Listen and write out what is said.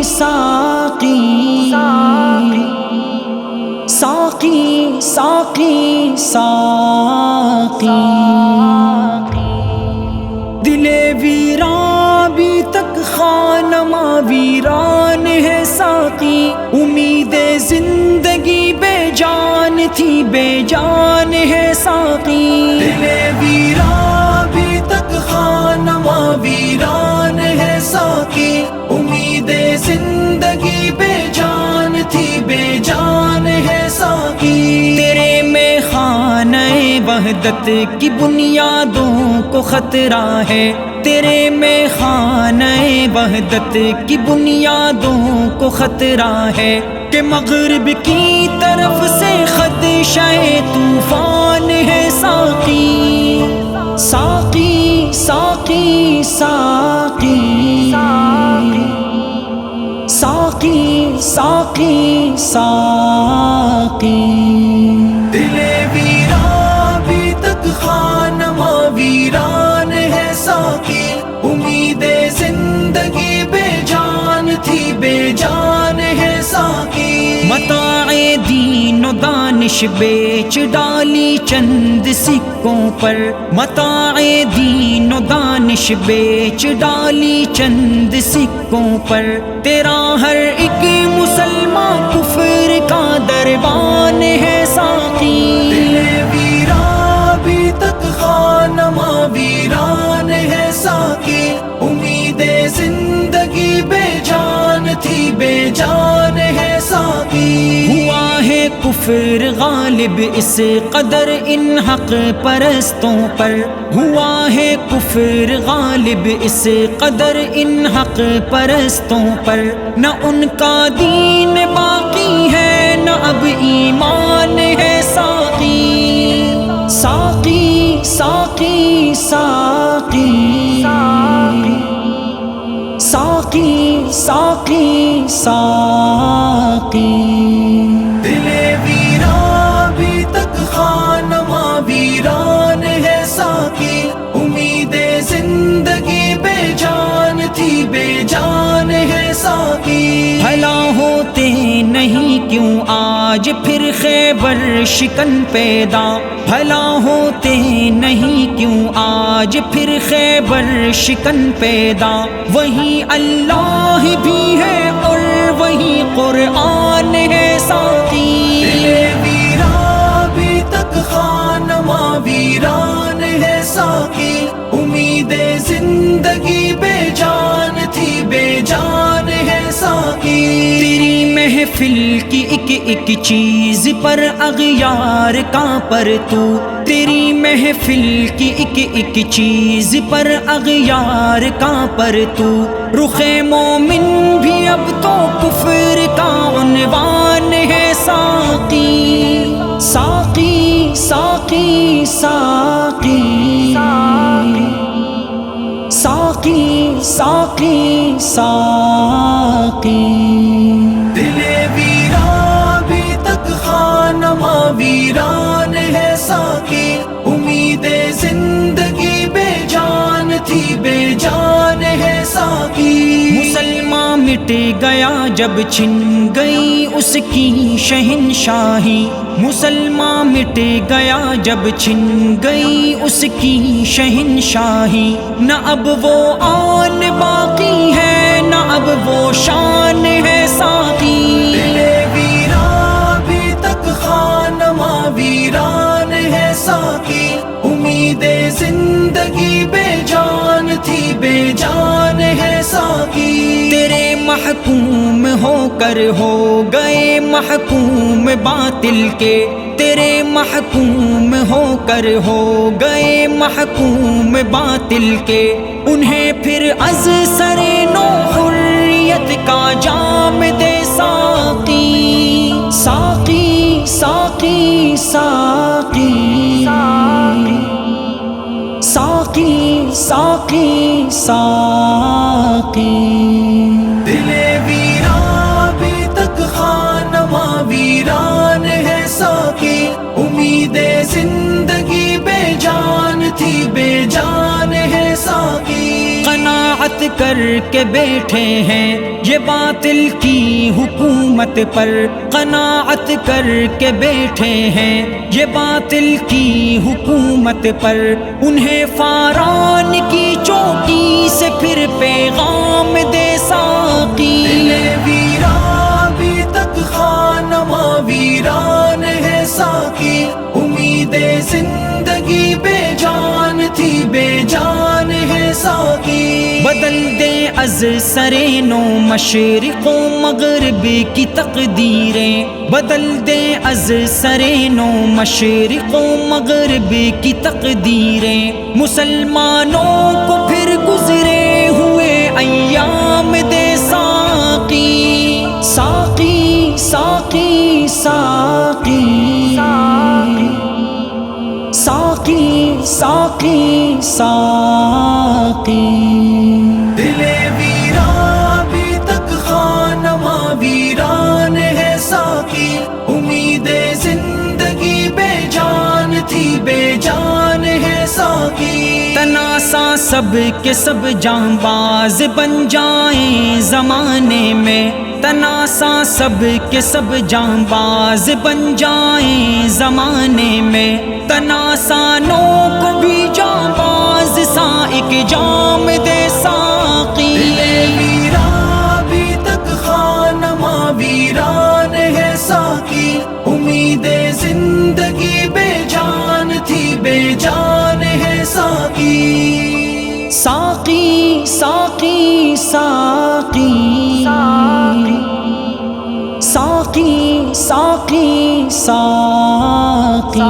ساقی ساقی ساقی ساقی دل ویران بھی تک خانما ویران ہے ساقی، امید زندگی بے جان تھی بے جان ہے ساقی، دل ویران بھی تک خانما ویران ہے ساقی، امید زندگی بے جان تھی بے جان ہے ساقی، تیرے میں خانہ وحدت کی بنیادوں کو خطرہ ہے، تیرے میں خانہ وحدت کی بنیادوں کو خطرہ ہے، کہ مغرب کی طرف سے خدشہ طوفان ہے ساقی ساقی ساقی ساقی ساقی ساقی ساقی دل ویران بھی تک خانما ویران ہے ساقی، امید زندگی بے جان تھی بے جان ہے ساقی، متاع دین و دانش بیچ ڈالی چند سکوں پر، متاع دین و دانش بیچ ڈالی چند سکوں پر، تیرا ہر ایک مسلمان کفر کا دربان ہے ساقی، دل ویران بھی تک خانما ویران ہے ساقی، امید زندگی بے جان تھی بے جان ہے ساقی، ہوا ہے کفر غالب اس قدر ان حق پرستوں پر، ہوا ہے کفر غالب اس قدر ان حق پرستوں پر، نہ ان کا دین باقی ہے نہ اب ایمان ہے ساقی ساقی ساقی ساقی ساقی ساقی ساقی دل ویران بھی تک خانما ویران ہے ساقی، امید زندگی بے جان تھی بے جان ہے ساقی، بھلا ہوتے نہیں کیوں آج پھر خیبر شکن پیدا، بھلا ہوتے نہیں کیوں آج پھر خیبر شکن پیدا، وہی اللہ بھی ہے اور وہی قرآن ہے ساقی، دل ویران بھی تک خانما ویران ہے ساقی، امید زندگی بے جان تھی بے جان ہے ساقی، تیری محفل کی ایک ایک چیز پر اغیار کہاں پر تو، تیری محفل کی ایک ایک چیز پر اغیار کہاں پر تو، رخ مومن بھی اب تو کفر کا عنوان ہے ساقی ساقی ساقی ساقی ساقی ساقی ساقی دل ویران بھی تک خانما ویران ہے ساقی، امید زندگی بے جان تھی بے جان ہے ساقی، مسلمان مٹ گیا جب چھن گئی اس کی شہنشاہی، مسلمان مٹ گیا جب چھن گئی اس کی شہنشاہی، نہ اب وہ آن باقی ہے نہ اب وہ شان ہے ساقی، دل ویران بھی تک خانما ویران ہے ساقی، امید زندگی بے جان تھی بے جان ہے ساقی، تیرے محکوم ہو کر ہو گئے محکوم باطل کے، تیرے محکوم ہو کر ہو گئے محکوم باطل کے، انہیں پھر از سر نو حریت کا جام دے ساقی ساقی ساقی ساقی ساقی ساقی ساقی دل ویران بھی تک خانما ویران ہے ساقی، امید زندگی بے جان تھی بے جان ہے ساقی، قناعت قناعت کر کے بیٹھے ہیں یہ باطل کی حکومت پر، قناعت کر کے بیٹھے ہیں یہ باطل کی حکومت پر، انہیں فاران کی چوٹی سے پھر پیغام دے ساقی۔ دل ویران ابھی تک خانما ویران ہے ساقی، امید زندگی بے جان تھی بے جان ہے ساقی۔ بدل دے از سرینو مشرق و مغرب کی تقدیریں، بدل دے از سرینو مشرق و مغرب کی تقدیریں، مسلمانوں کو پھر گزرے ہوئے ایام دے ساقی۔ ساقی ساقی ساقی ساقی ساقی ساقی، دل ویران ابھی تک خانما ویران ہے ساقی، امید زندگی بے جان تھی بے جان ہے ساقی۔ تناسا سب کے سب جاں باز بن جائیں زمانے میں، تناسا سب کے سب جاں باز بن جائیں زمانے میں، تناسانوں کو بھی جاں باز سا ایک جام دے ساقی۔ دل ویران ابھی تک خانما ویران ہے ساقی، امید زندگی بے جان تھی بے جان ہے ساقی۔ ساقی ساقی ساقی ساقی ساقی ساقی۔